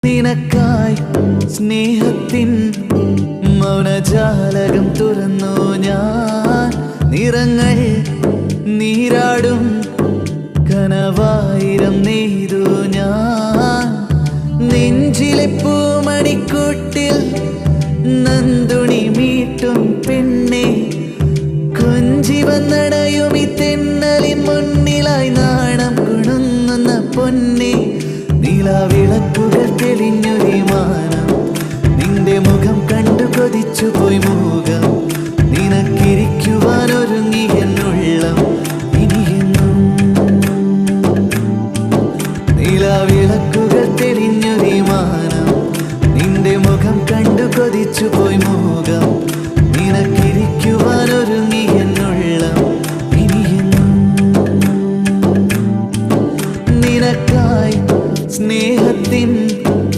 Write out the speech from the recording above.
നിനക്കായി സ്നേഹത്തിൻ മൗനജാലകം തുറന്നു ഞാൻ. നിറങ്ങൾ നീരാടും കനവായിരം നെയ്തു ഞാൻ. നെഞ്ചിലെ പൂമണിക്കൂട്ടിൽ നന്ദുണി മീട്ടും പെണ്ണെ, കൊഞ്ചി വന്നടയുമി തെന്നലിൻ മുന്നിലായി നാണം കുണുങ്ങുന്ന പൊന്നെ. നിലാവിളക്കുകൾ തെളിഞ്ഞൊരു മാനം, നിന്റെ മുഖം കണ്ടു കൊതിച്ചു പോയി മുഖം. നിനക്കിരിക്കുവാൻ ഒരുങ്ങി എന്നുള്ളം ഇനിയെന്നും. നിലാവിളക്കുകൾ തെളിഞ്ഞൊരു മാനം, നിന്റെ മുഖം കണ്ടു കൊതിച്ചു പോയി